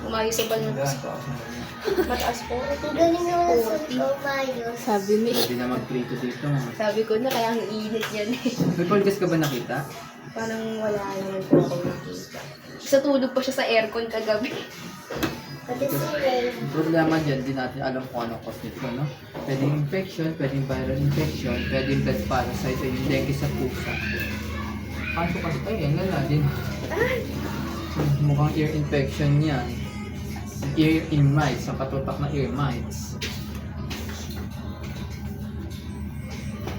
Umayos sa balance ko. Mataas po. Ang galing naman sa umayos. Sabi ni. Hindi na mag-prito dito. Sabi ko na kaya ang init yan eh. May podcast ka ba nakita? Parang wala naman po ako nakita. Sa tulog pa siya sa aircon kagabi. Pati si Ray. Ang problema dyan, di natin alam kung anong cause nito, no? Pwedeng infection, pwedeng viral infection, pwedeng blood parasite, o yung dengue sa pusa. Kaso kasi, ay, yan na din. Mukhang ear infection yan. Ear in mites, ang katutak na ear mites.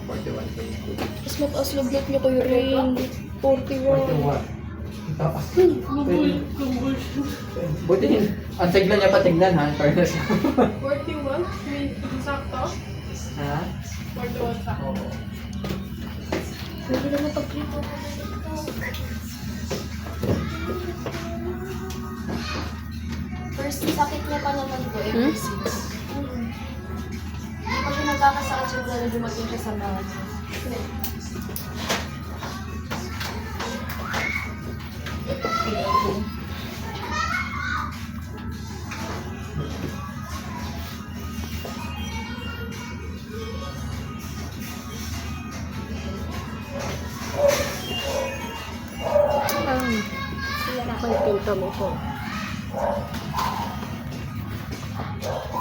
41 days ko. Mas mataas lagnat niyo kayo rin. 41. 41. Taas. Buti yun. Ang sigla niya patignan ha, para sa... 41? May sakto? Ha? 41 sakto. Oo. Pwede naman pag-prito. First sakit niya pa naman po ever since. Hindi pa siya nagkakasakit siguro na dumating siya sa mga. May tita mo po.